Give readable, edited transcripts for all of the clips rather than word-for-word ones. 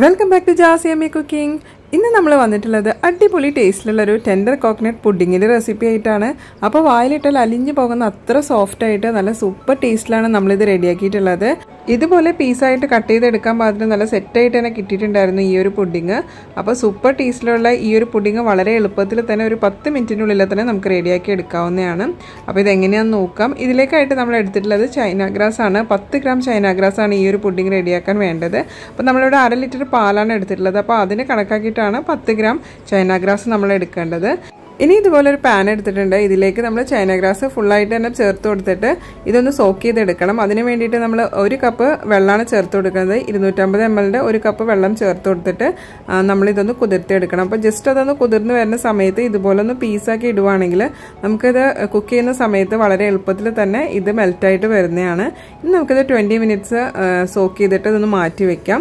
Welcome back to Jazz Yummy Cooking. ഇന്ന് നമ്മൾ വന്നിട്ടുള്ളത് അടിപൊളി ടേസ്റ്റിലുള്ള ഒരു ടെൻഡർ കോക്കനട്ട് പുഡിങ്ങിന്റെ റെസിപ്പി ആയിട്ടാണ്. അപ്പോൾ വായിലിട്ടാൽ അലിഞ്ഞു പോകുന്ന അത്ര സോഫ്റ്റ് ആയിട്ട് നല്ല സൂപ്പർ ടേസ്റ്റിലാണ് നമ്മൾ ഇത് റെഡിയാക്കിയിട്ടുള്ളത്. ഇതുപോലെ പീസായിട്ട് കട്ട് ചെയ്തെടുക്കാൻ പാകത്തിന് നല്ല സെറ്റായിട്ട് തന്നെ കിട്ടിയിട്ടുണ്ടായിരുന്നു ഈ ഒരു പുഡിങ്. അപ്പോൾ സൂപ്പർ ടേസ്റ്റിലുള്ള ഈ ഒരു പുഡിങ് വളരെ എളുപ്പത്തിൽ തന്നെ ഒരു 10 മിനിറ്റിനുള്ളിൽ തന്നെ നമുക്ക് റെഡിയാക്കി എടുക്കാവുന്നതാണ്. അപ്പോൾ ഇതെങ്ങനെയാണെന്ന് നോക്കാം. ഇതിലേക്കായിട്ട് നമ്മൾ എടുത്തിട്ടുള്ളത് ചൈന ഗ്രാസ് ആണ്. 10 ഗ്രാം ചൈന ഗ്രാസ് ആണ് ഈ ഒരു പുഡിങ് റെഡിയാക്കാൻ വേണ്ടത്. അപ്പോൾ നമ്മളിവിടെ 1/2 ലിറ്റർ പാലാണ് എടുത്തിട്ടുള്ളത്. അപ്പോൾ അതിന് കണക്കാക്കിയിട്ട് 10 ഗ്രാം ചൈന ഗ്രാസ് നമ്മൾ എടുക്കേണ്ടത്. ഇനി ഇതുപോലെ ഒരു പാൻ എടുത്തിട്ടുണ്ട്. ഇതിലേക്ക് നമ്മൾ ചൈന ഗ്രാസ് ഫുള്ളായിട്ട് തന്നെ ചേർത്ത് കൊടുത്തിട്ട് ഇതൊന്ന് സോക്ക് ചെയ്തെടുക്കണം. അതിന് വേണ്ടിയിട്ട് നമ്മൾ 1 കപ്പ് വെള്ളമാണ് ചേർത്ത് കൊടുക്കുന്നത്. 250 ml 1 കപ്പ് വെള്ളം ചേർത്ത് കൊടുത്തിട്ട് നമ്മളിതൊന്ന് കുതിർത്തിയെടുക്കണം. അപ്പോൾ ജസ്റ്റ് അതൊന്ന് കുതിർന്ന് വരുന്ന സമയത്ത് ഇതുപോലെ ഒന്ന് പീസാക്കി ഇടുവാണെങ്കിൽ നമുക്കിത് കുക്ക് ചെയ്യുന്ന സമയത്ത് വളരെ എളുപ്പത്തിൽ തന്നെ ഇത് മെൽറ്റായിട്ട് വരുന്നതാണ്. ഇനി നമുക്കിത് 20 മിനിറ്റ്സ് സോക്ക് ചെയ്തിട്ട് ഇതൊന്ന് മാറ്റി വെക്കാം.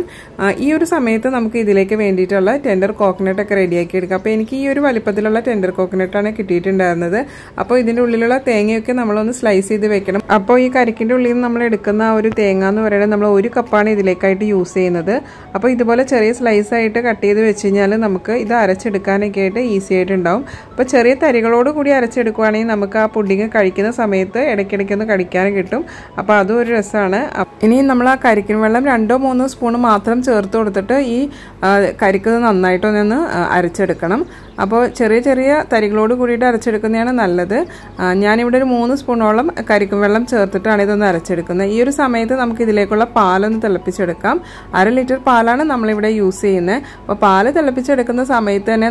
ഈ ഒരു സമയത്ത് നമുക്ക് ഇതിലേക്ക് വേണ്ടിയിട്ടുള്ള ടെൻഡർ കോക്കനട്ടൊക്കെ റെഡിയാക്കി എടുക്കാം. അപ്പോൾ എനിക്ക് ഈ ഒരു വലിപ്പത്തിലുള്ള ടെൻഡർ കോക്കനട്ടാണ് കിട്ടിയിട്ടുണ്ടായിരുന്നത്. അപ്പോൾ ഇതിൻ്റെ ഉള്ളിലുള്ള തേങ്ങയൊക്കെ നമ്മളൊന്ന് സ്ലൈസ് ചെയ്ത് വെക്കണം. അപ്പോൾ ഈ കരിക്കിൻ്റെ ഉള്ളിൽ നിന്ന് നമ്മൾ എടുക്കുന്ന ആ ഒരു തേങ്ങ എന്ന് പറയുന്നത് നമ്മൾ 1 കപ്പാണ് ഇതിലേക്കായിട്ട് യൂസ് ചെയ്യുന്നത്. അപ്പോൾ ഇതുപോലെ ചെറിയ സ്ലൈസ് ആയിട്ട് കട്ട് ചെയ്ത് വെച്ച് കഴിഞ്ഞാൽ നമുക്ക് ഇത് അരച്ചെടുക്കാനൊക്കെ ആയിട്ട് ഈസി ആയിട്ടുണ്ടാവും. അപ്പോൾ ചെറിയ തരികളോട് കൂടി അരച്ചെടുക്കുകയാണെങ്കിൽ നമുക്ക് ആ പുഡിങ് കഴിക്കുന്ന സമയത്ത് ഇടയ്ക്കിടയ്ക്കൊന്ന് കടിക്കാൻ കിട്ടും. അപ്പോൾ അതും ഒരു രസമാണ്. ഇനി നമ്മൾ ആ കരിക്കിൻ വെള്ളം 2-3 സ്പൂൺ മാത്രം ചേർത്ത് കൊടുത്തിട്ട് ഈ കരിക്ക് നന്നായിട്ടൊന്ന് അരച്ചെടുക്കണം. അപ്പോൾ ചെറിയ ചെറിയ തരികളോട് കൂടിയിട്ട് അരച്ചെടുക്കുന്നതാണ് നല്ലത്. ഞാനിവിടെ ഒരു 3 സ്പൂണോളം കരിക്കും വെള്ളം ചേർത്തിട്ടാണ് ഇതൊന്ന് അരച്ചെടുക്കുന്നത്. ഈ ഒരു സമയത്ത് നമുക്ക് ഇതിലേക്കുള്ള പാലൊന്ന് തിളപ്പിച്ചെടുക്കാം. 1/2 ലിറ്റർ പാലാണ് നമ്മളിവിടെ യൂസ് ചെയ്യുന്നത്. അപ്പോൾ പാല് തിളപ്പിച്ചെടുക്കുന്ന സമയത്ത് തന്നെ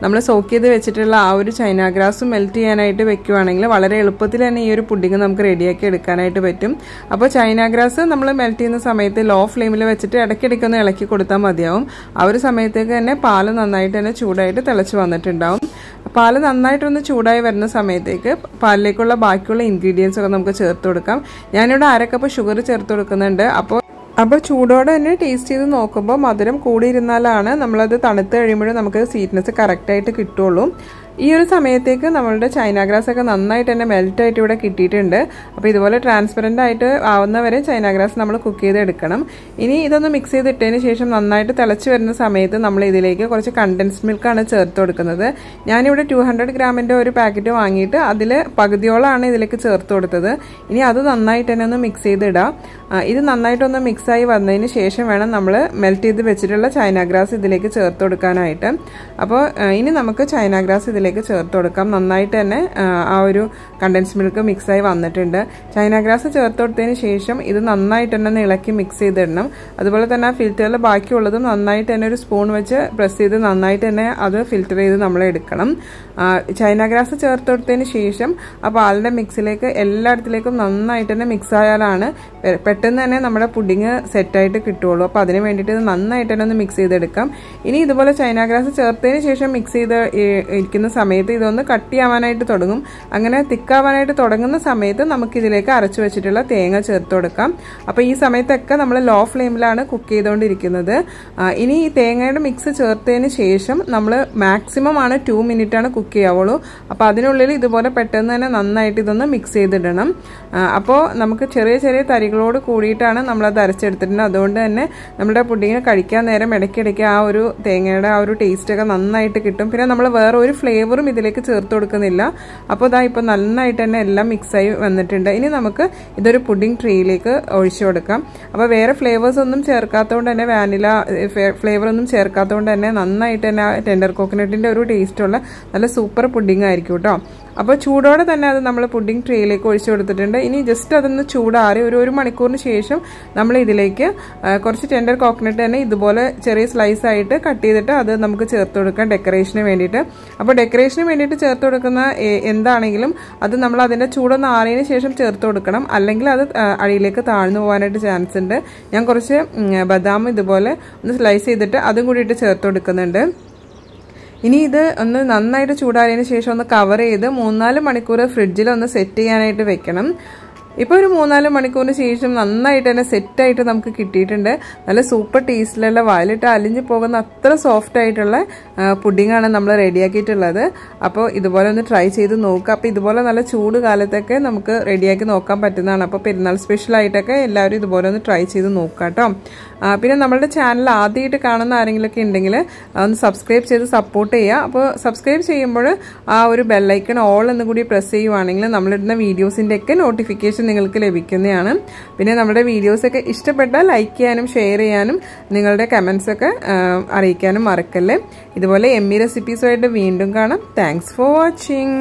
നമ്മൾ സോക്ക് ചെയ്ത് വെച്ചിട്ടുള്ള ആ ഒരു ചൈന ഗ്രാസ് മെൽറ്റ് ചെയ്യാനായിട്ട് വെക്കുകയാണെങ്കിൽ വളരെ എളുപ്പത്തിൽ തന്നെ ഈ ഒരു പുഡിങ് നമുക്ക് റെഡിയാക്കി എടുക്കാനായിട്ട് പറ്റും. അപ്പോൾ ചൈന ഗ്രാസ് നമ്മൾ മെൽറ്റ് ചെയ്യുന്ന സമയത്ത് ലോ ഫ്ലെയിമിൽ വെച്ചിട്ട് ഇടയ്ക്കിടയ്ക്കൊന്ന് ഇളക്കി കൊടുത്താൽ മതിയാവും. ആ ഒരു സമയത്തേക്ക് തന്നെ പാല് നന്നായിട്ട് തന്നെ ചൂടായിട്ട് തിളച്ച് വന്നിട്ടുണ്ടാവും. പാല് നന്നായിട്ടൊന്ന് ചൂടായി വരുന്ന സമയത്തേക്ക് പാലിലേക്കുള്ള ബാക്കിയുള്ള ഇൻഗ്രീഡിയൻസ് ഒക്കെ നമുക്ക് ചേർത്ത് കൊടുക്കാം. ഞാനിവിടെ 1/2 കപ്പ് ഷുഗർ ചേർത്ത് കൊടുക്കുന്നുണ്ട്. അപ്പോൾ ചൂടോടെ തന്നെ ടേസ്റ്റ് ചെയ്ത് നോക്കുമ്പോൾ മധുരം കൂടിയിരുന്നാലാണ് നമ്മളത് തണുത്ത് കഴിയുമ്പോഴും നമുക്ക് സ്വീറ്റ്നെസ് കറക്റ്റായിട്ട് കിട്ടുള്ളൂ. ഈ ഒരു സമയത്തേക്ക് നമ്മളുടെ ചൈന ഗ്രാസ് ഒക്കെ നന്നായിട്ട് തന്നെ മെൽറ്റായിട്ട് ഇവിടെ കിട്ടിയിട്ടുണ്ട്. അപ്പോൾ ഇതുപോലെ ട്രാൻസ്പെറൻ്റ് ആയിട്ട് ആവുന്നവരെ ചൈന ഗ്രാസ് നമ്മൾ കുക്ക് ചെയ്തെടുക്കണം. ഇനി ഇതൊന്ന് മിക്സ് ചെയ്തിട്ടതിന് ശേഷം നന്നായിട്ട് തിളച്ച് വരുന്ന സമയത്ത് നമ്മൾ ഇതിലേക്ക് കുറച്ച് കണ്ടൻസ്ഡ് മിൽക്കാണ് ചേർത്ത് കൊടുക്കുന്നത്. ഞാനിവിടെ 200 ഗ്രാമിൻ്റെ ഒരു പാക്കറ്റ് വാങ്ങിയിട്ട് അതിൽ പകുതിയോളാണ് ഇതിലേക്ക് ചേർത്ത് കൊടുത്തത്. ഇനി അത് നന്നായിട്ട് തന്നെ ഒന്ന് മിക്സ് ചെയ്തിടാം. ഇത് നന്നായിട്ടൊന്ന് മിക്സായി വന്നതിന് ശേഷം വേണം നമ്മൾ മെൽറ്റ് ചെയ്ത് വെച്ചിട്ടുള്ള ചൈന ഗ്രാസ് ഇതിലേക്ക് ചേർത്ത് കൊടുക്കാനായിട്ട്. അപ്പോൾ ഇനി നമുക്ക് ചൈന ഗ്രാസ് ഇതിലേക്ക് ചേർത്ത് കൊടുക്കാം. നന്നായിട്ട് തന്നെ ആ ഒരു കണ്ടൻസ് മിൽക്ക് മിക്സായി വന്നിട്ടുണ്ട്. ചൈന ഗ്രാസ് ചേർത്ത് കൊടുത്തതിന് ശേഷം ഇത് നന്നായിട്ട് തന്നെ ഇളക്കി മിക്സ് ചെയ്തിടണം. അതുപോലെ തന്നെ ആ ഫിൽറ്ററിൽ ബാക്കിയുള്ളതും നന്നായിട്ട് തന്നെ ഒരു സ്പൂൺ വെച്ച് പ്രസ് ചെയ്ത് നന്നായിട്ട് തന്നെ അത് ഫിൽറ്റർ ചെയ്ത് നമ്മൾ എടുക്കണം. ചൈന ഗ്രാസ് ചേർത്ത് കൊടുത്തതിന് ശേഷം ആ പാലിൻ്റെ മിക്സിലേക്ക് എല്ലായിടത്തിലേക്കും നന്നായിട്ട് തന്നെ മിക്സ് ആയാലാണ് പെട്ടെന്ന് തന്നെ നമ്മുടെ പുഡിങ് സെറ്റായിട്ട് കിട്ടുള്ളൂ. അപ്പോൾ അതിന് വേണ്ടിയിട്ട് ഇത് നന്നായിട്ട് തന്നെ ഒന്ന് മിക്സ് ചെയ്തെടുക്കാം. ഇനി ഇതുപോലെ ചൈന ഗ്രാസ് ചേർത്തതിന് ശേഷം മിക്സ് ചെയ്ത് ഇരിക്കുന്ന സമയത്ത് ഇതൊന്ന് കട്ടിയാവാനായിട്ട് തുടങ്ങും. അങ്ങനെ തിക്കാവാനായിട്ട് തുടങ്ങുന്ന സമയത്ത് നമുക്കിതിലേക്ക് അരച്ചു വെച്ചിട്ടുള്ള തേങ്ങ ചേർത്ത് കൊടുക്കാം. അപ്പോൾ ഈ സമയത്തൊക്കെ നമ്മൾ ലോ ഫ്ലെയിമിലാണ് കുക്ക് ചെയ്തുകൊണ്ടിരിക്കുന്നത്. ഇനി ഈ തേങ്ങയുടെ മിക്സ് ചേർത്തതിന് ശേഷം നമ്മൾ മാക്സിമം ആണ് 2 മിനിറ്റാണ് കുക്ക് ചെയ്യാവുള്ളൂ. അപ്പോൾ അതിനുള്ളിൽ ഇതുപോലെ പെട്ടെന്ന് തന്നെ നന്നായിട്ട് ഇതൊന്ന് മിക്സ് ചെയ്തിടണം. അപ്പോൾ നമുക്ക് ചെറിയ ചെറിയ തരികളോട് കൂടിയിട്ടാണ് നമ്മളത് അരച്ചെടുത്തിട്ടുണ്ട്. അതുകൊണ്ട് തന്നെ നമ്മുടെ പുഡിങ്ങിന് കഴിക്കാൻ നേരം ഇടയ്ക്കിടയ്ക്ക് ആ ഒരു തേങ്ങയുടെ ആ ഒരു ടേസ്റ്റൊക്കെ നന്നായിട്ട് കിട്ടും. പിന്നെ നമ്മൾ വേറെ ഒരു ഫ്ലേവറും ഇതിലേക്ക് ചേർത്ത് കൊടുക്കുന്നില്ല. അപ്പോൾ ഇതാ ഇപ്പോൾ നന്നായിട്ട് തന്നെ എല്ലാം മിക്സായി വന്നിട്ടുണ്ട്. ഇനി നമുക്ക് ഇതൊരു പുഡിംഗ് ട്രേയിലേക്ക് ഒഴിച്ചു കൊടുക്കാം. അപ്പോൾ വേറെ ഫ്ലേവേഴ്സ് ഒന്നും ചേർക്കാത്തതുകൊണ്ട് തന്നെ വാനില ഫ്ലേവർ ഒന്നും ചേർക്കാത്തതുകൊണ്ട് തന്നെ നന്നായിട്ട് തന്നെ ടെൻഡർ കോക്കനട്ടിൻ്റെ ഒരു ടേസ്റ്റുള്ള നല്ല സൂപ്പർ പുഡിംഗ് ആയിരിക്കും കേട്ടോ. അപ്പോൾ ചൂടോടെ തന്നെ അത് നമ്മൾ പുഡിംഗ് ട്രേയിലേക്ക് ഒഴിച്ചു കൊടുത്തിട്ടുണ്ട്. ഇനി ജസ്റ്റ് അതൊന്ന് ചൂടാറി ഒരു മണിക്കൂറിന് ശേഷം നമ്മൾ ഇതിലേക്ക് കുറച്ച് ടെൻഡർ കോക്കനട്ട് തന്നെ ഇതുപോലെ ചെറിയ സ്ലൈസ് ആയിട്ട് കട്ട് ചെയ്തിട്ട് അത് നമുക്ക് ചേർത്ത് കൊടുക്കാം ഡെക്കറേഷന് വേണ്ടിയിട്ട്. അപ്പോൾ ഡെക്കറേഷന് വേണ്ടിയിട്ട് ചേർത്ത് കൊടുക്കുന്ന എന്താണെങ്കിലും അത് നമ്മൾ അതിൻ്റെ ചൂടൊന്ന് ആറിയതിന് ശേഷം ചേർത്ത് കൊടുക്കണം. അല്ലെങ്കിൽ അത് അടിയിലേക്ക് താഴ്ന്നു പോകാനായിട്ട് ചാൻസ് ഉണ്ട്. ഞാൻ കുറച്ച് ബദാം ഇതുപോലെ ഒന്ന് സ്ലൈസ് ചെയ്തിട്ട് അതും കൂടിയിട്ട് ചേർത്ത് കൊടുക്കുന്നുണ്ട്. ഇനി ഇത് ഒന്ന് നന്നായിട്ട് ചൂടാറിയതിന് ശേഷം ഒന്ന് കവർ ചെയ്ത് 3-4 മണിക്കൂർ ഫ്രിഡ്ജിൽ ഒന്ന് സെറ്റ് ചെയ്യാനായിട്ട് വെക്കണം. ഇപ്പോൾ ഒരു 3-4 മണിക്കൂറിന് ശേഷം നന്നായിട്ട് തന്നെ സെറ്റായിട്ട് നമുക്ക് കിട്ടിയിട്ടുണ്ട്. നല്ല സൂപ്പർ ടേസ്റ്റിലുള്ള വായിലിട്ട് അലിഞ്ഞു പോകുന്ന അത്ര സോഫ്റ്റ് ആയിട്ടുള്ള പുഡിങ്ങാണ് നമ്മൾ റെഡിയാക്കിയിട്ടുള്ളത്. അപ്പോൾ ഇതുപോലെ ഒന്ന് ട്രൈ ചെയ്ത് നോക്കുക. അപ്പോൾ ഇതുപോലെ നല്ല ചൂട് കാലത്തൊക്കെ നമുക്ക് റെഡിയാക്കി നോക്കാൻ പറ്റുന്നതാണ്. അപ്പോൾ പെരുന്നാൾ സ്പെഷ്യലായിട്ടൊക്കെ എല്ലാവരും ഇതുപോലെ ഒന്ന് ട്രൈ ചെയ്ത് നോക്കുക കേട്ടോ. പിന്നെ നമ്മളുടെ ചാനൽ ആദ്യമായിട്ട് കാണുന്ന ആരെങ്കിലുമൊക്കെ ഉണ്ടെങ്കിൽ ഒന്ന് സബ്സ്ക്രൈബ് ചെയ്ത് സപ്പോർട്ട് ചെയ്യുക. അപ്പോൾ സബ്സ്ക്രൈബ് ചെയ്യുമ്പോൾ ആ ഒരു ബെല്ലൈക്കൺ ഓൾ എന്ന് കൂടി പ്രസ് ചെയ്യുവാണെങ്കിൽ നമ്മളിടുന്ന വീഡിയോസിൻ്റെയൊക്കെ നോട്ടിഫിക്കേഷൻ നിങ്ങൾക്ക് ലഭിക്കുന്നതാണ്. പിന്നെ നമ്മുടെ വീഡിയോസൊക്കെ ഇഷ്ടപ്പെട്ടാൽ ലൈക്ക് ചെയ്യാനും ഷെയർ ചെയ്യാനും നിങ്ങളുടെ കമൻസൊക്കെ അറിയിക്കാനും മറക്കല്ലേ. ഇതുപോലെ എമ്മി റെസിപ്പീസുമായിട്ട് വീണ്ടും കാണാം. Thanks for watching.